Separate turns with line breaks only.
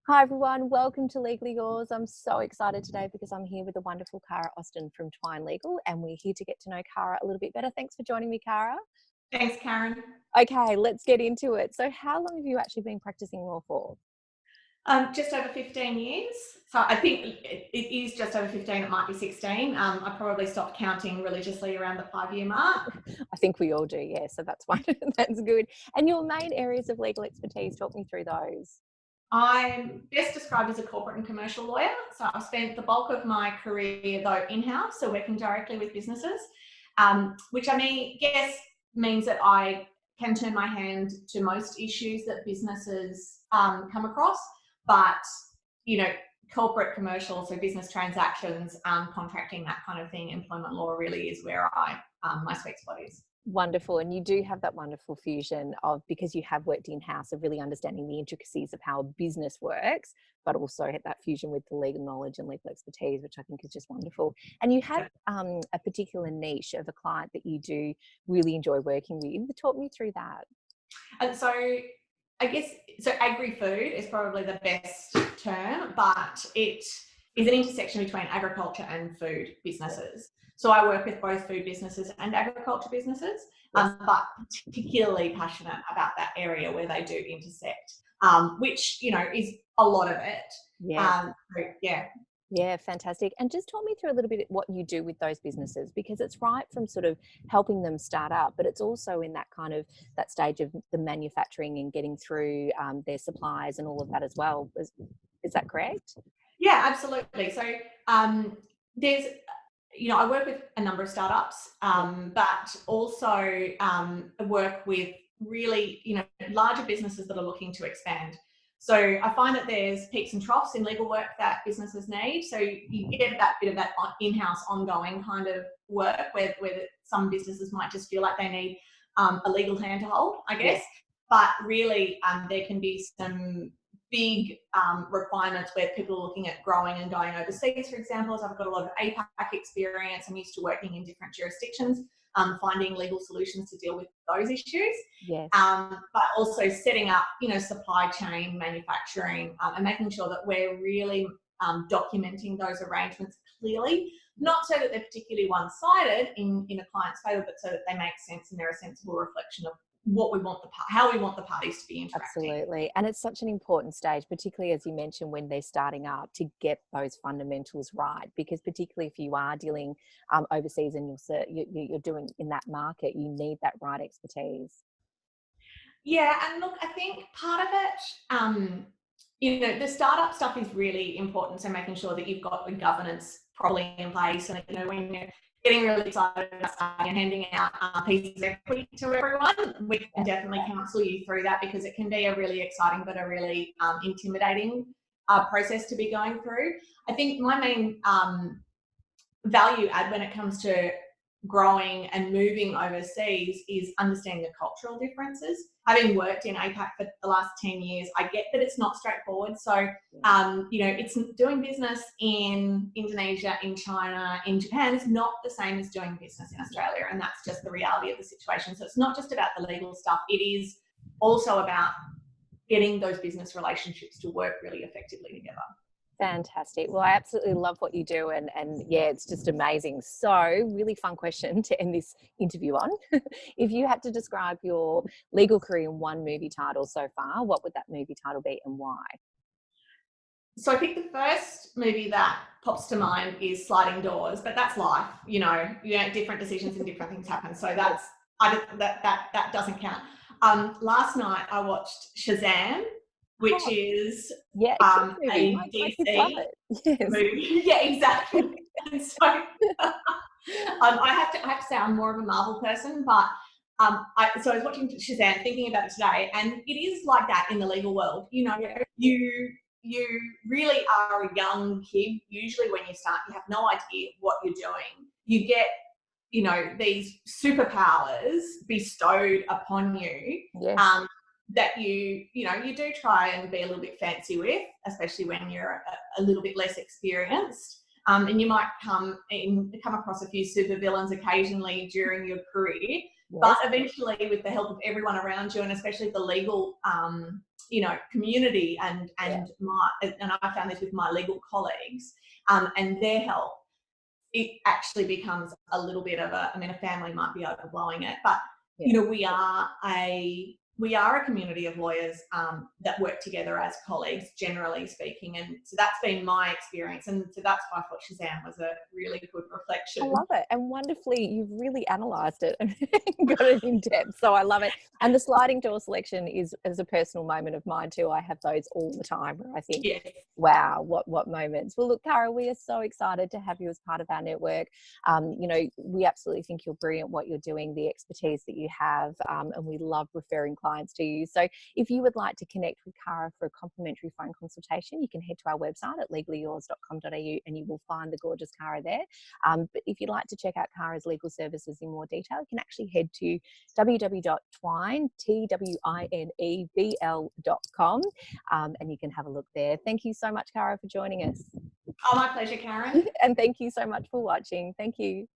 Hi everyone, welcome to Legally Yours. I'm so excited today because I'm here with the wonderful Cara Austin from Twine Legal, and we're here to get to know Cara a little bit better. Thanks for joining me, Cara.
Thanks, Karen.
Okay, let's get into it. So how long have you actually been practicing law for?
Just over 15 years. So I think it is just over 15, it might be 16. I probably stopped counting religiously around the 5-year mark.
I think we all do, yeah, so that's fine. That's good. And your main areas of legal expertise, talk me through those.
I'm best described as a corporate and commercial lawyer. So I've spent the bulk of my career, though, in-house, so working directly with businesses, which guess means that I can turn my hand to most issues that businesses come across. But, corporate, commercial, so business transactions, contracting, that kind of thing, employment law really is where my sweet spot is.
Wonderful. And you do have that wonderful fusion of, because you have worked in-house, of really understanding the intricacies of how a business works, but also had that fusion with the legal knowledge and legal expertise, which I think is just wonderful. And you have a particular niche of a client that you do really enjoy working with. Talk me through that.
And so agri-food is probably the best term, but it is an intersection between agriculture and food businesses. So I work with both food businesses and agriculture businesses, but particularly passionate about that area where they do intersect, which, is a lot of it.
Yeah.
Yeah,
fantastic. And just talk me through a little bit what you do with those businesses, because it's right from sort of helping them start up, but it's also in that kind of that stage of the manufacturing and getting through their supplies and all of that as well. Is that correct?
Yeah, absolutely. So there's, I work with a number of startups, but also work with really, larger businesses that are looking to expand. So I find that there's peaks and troughs in legal work that businesses need. So you get that bit of that in-house ongoing kind of work where some businesses might just feel like they need a legal hand to hold, I guess. Yeah. But really there can be some big requirements where people are looking at growing and going overseas, for example. So I've got a lot of APAC experience. I'm used to working in different jurisdictions, finding legal solutions to deal with those issues.
Yes.
But also setting up, supply chain, manufacturing, and making sure that we're really documenting those arrangements clearly, not so that they're particularly one-sided in a client's favour, but so that they make sense and they're a sensible reflection of what we want how we want the parties to be interacting.
Absolutely. And it's such an important stage, particularly as you mentioned, when they're starting up, to get those fundamentals right, because particularly if you are dealing overseas and you're doing in that market, you need that right expertise.
Yeah, and look, I think part of it, the startup stuff is really important. So making sure that you've got the governance properly in place, and when you're getting really excited about starting and handing out pieces of equity to everyone, we can definitely counsel you through that, because it can be a really exciting but a really intimidating process to be going through. I think my main value add when it comes to growing and moving overseas is understanding the cultural differences. Having worked in APAC for the last 10 years, I get that it's not straightforward. So, it's doing business in Indonesia, in China, in Japan is not the same as doing business in Australia. And that's just the reality of the situation. So it's not just about the legal stuff. It is also about getting those business relationships to work really effectively together.
Fantastic. Well, I absolutely love what you do, and yeah, it's just amazing. So, really fun question to end this interview on. If you had to describe your legal career in one movie title so far, what would that movie title be and why?
So I think the first movie that pops to mind is Sliding Doors, but that's life, different decisions and different things happen. So that doesn't count. Last night I watched Shazam, which is a DC movie. Yeah, exactly. And so I have to say I'm more of a Marvel person, but so I was watching Shazam, thinking about it today, and it is like that in the legal world. You really are a young kid. Usually when you start, you have no idea what you're doing. You get, these superpowers bestowed upon you.
Yes.
That you do try and be a little bit fancy with, especially when you're a little bit less experienced. And you might come across a few super villains occasionally during your career. But eventually, with the help of everyone around you, and especially the legal, community, and I found this with my legal colleagues, and their help, it actually becomes a little bit of a family might be overblowing it, but we are a community of lawyers that work together as colleagues, generally speaking. And so that's been my experience. And so that's why I thought Shazam was a really good reflection.
I love it. And wonderfully, you've really analysed it and got it in depth. So I love it. And the sliding door selection is a personal moment of mine too. I have those all the time where I think, wow, what moments. Well, look, Cara, we are so excited to have you as part of our network. We absolutely think you're brilliant what you're doing, the expertise that you have, and we love referring clients to you. So if you would like to connect with Cara for a complimentary phone consultation, you can head to our website at legallyyours.com.au and you will find the gorgeous Cara there. But if you'd like to check out Cara's legal services in more detail, you can actually head to www.twinebl.com and you can have a look there. Thank you so much, Cara, for joining us.
Oh, my pleasure, Karen.
And thank you so much for watching. Thank you.